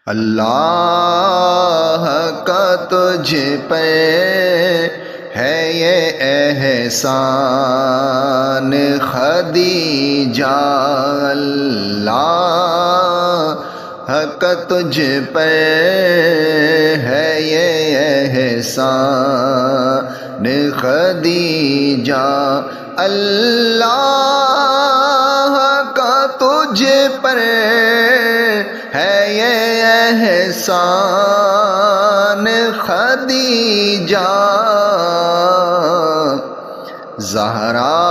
اللہ کا تجھ پر ہے یہ احسان خدیجہ، اللہ کا تجھ پر ہے یہ احسان خدیجہ، اللہ کا تجھ پر ہے یہ احسان خدیجہ، زہرا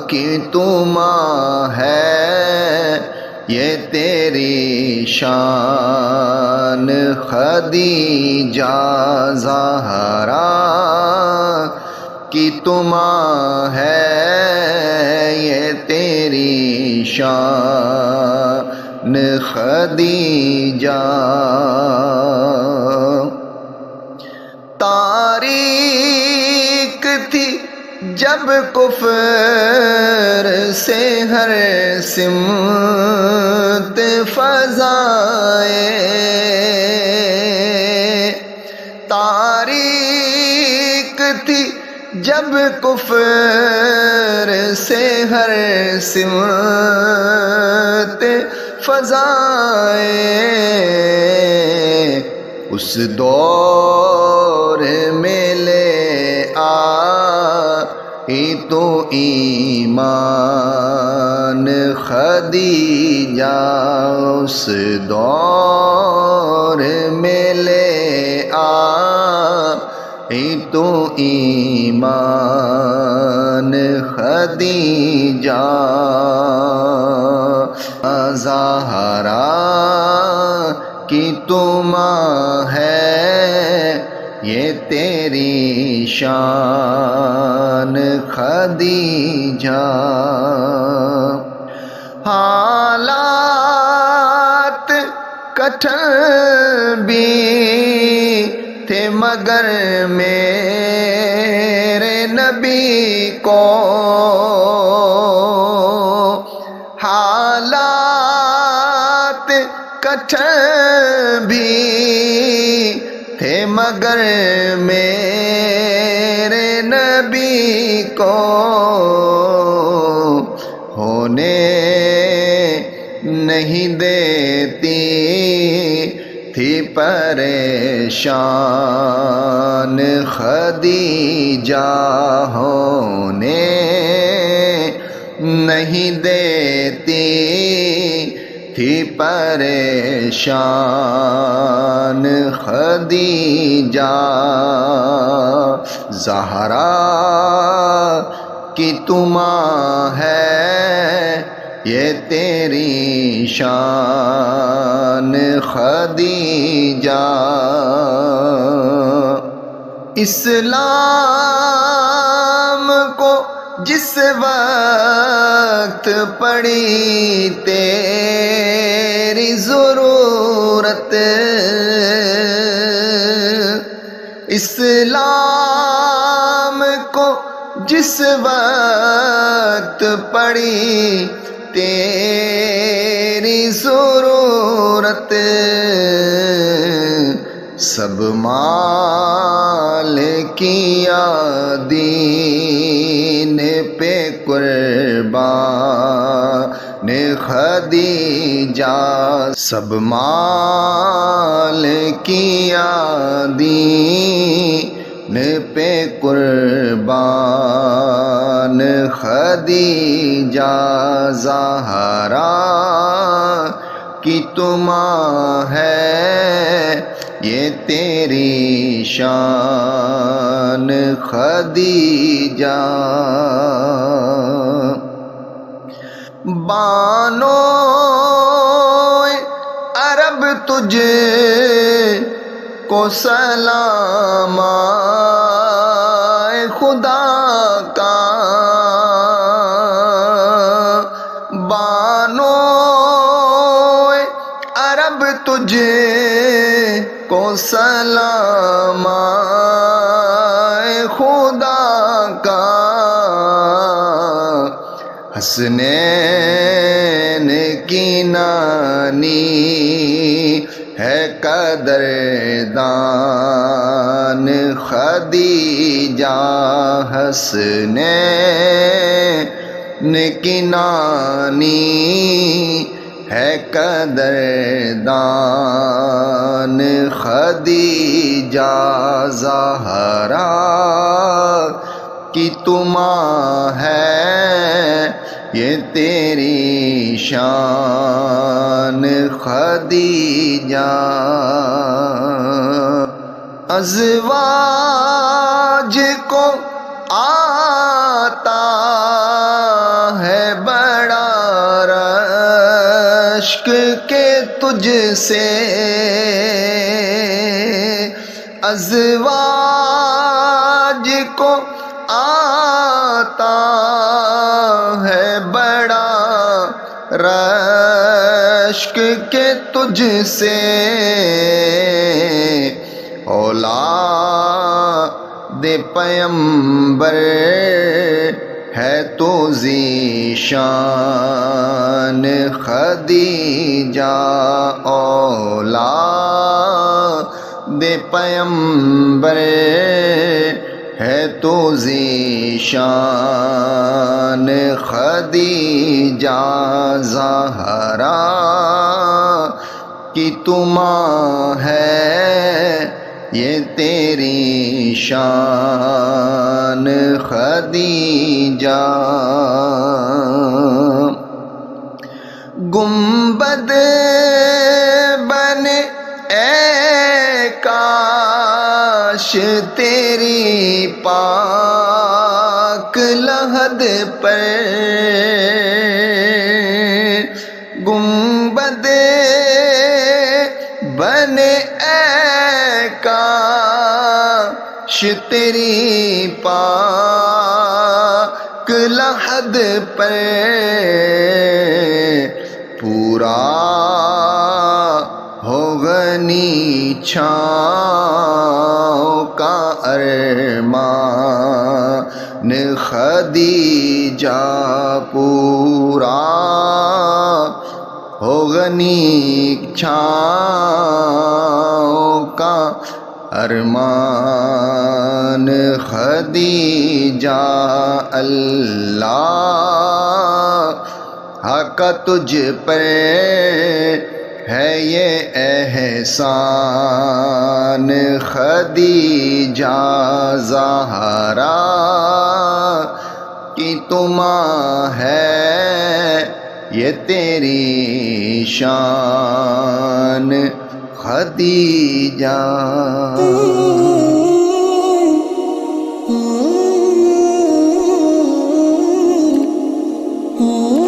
کی تو ماں ہے یہ تیری شان خدیجہ، زہرا کی تو ماں ہے یہ تیری شان خدیجہ، تاریک تھی جب کفر سے ہر سمت فضائیں، تاریک تھی جب کفر سے ہر سمت فضائیں، اس دور میں لے آئی تو ایمان خدیجہ، اس دور میں لے آئی تو ایمان خدیجہ، زہرا کی تو ماں ہے یہ تیری شان خدیجہ، حالات کٹھن بھی تھے مگر میرے نبی کو، حالات کٹھن بھی تھے مگر میرے نبی کو، ہونے نہیں دیتی تھی پریشان خدیجہ، ہونے نہیں دیتی تھی پریشان خدیجہ، زہرا کی تو ماں ہے یہ تیری شان خدیجہ، اسلام کو جس وقت پڑی تیری ضرورت، اسلام کو جس وقت پڑی تیری ضرورت، سب مال کیا دین پہ قربان خدیجہ، سب مال کیا دین پہ قربان خدیجہ، زہرا کی تو ماں ہے یہ تیری شان خدیجہ، بانو عرب تجھے کو سلام خدا کا، بانو عرب تجھے کو سلام خدا کا، حسنین کی نانی ہے قدردان خدیجہ حسنین کی نانی ہے قدردان خدیجہ زہرا کی تو ماں ہے یہ تیری شان خدیجہ ازواج کو آتا ہے بڑا رشک کہ تجھ سے ازواج کو آتا ہے بڑا رشک کہ تجھ سے اولاد پیمبر ہے تو ذیشان خدیجہ اولاد پیمبر ہے تو ذیشان خدیجہ زہرا کی تو ماں ہے یہ تیری شان خدیجہ گنبد بنے اے کاش تیری پاک لحد پر گنبد بنے اے کاش تیری پاک لحد پر پورا ہو غنی چھاؤں کا ارمان خدیجہ پورا ہو غنی چھاؤں کا ارمان خدیجہ اللہ کا تجھ پر ہے یہ احسان خدیجہ زہرا کی تو ماں ہے یہ تیری شان خدیجہ Oh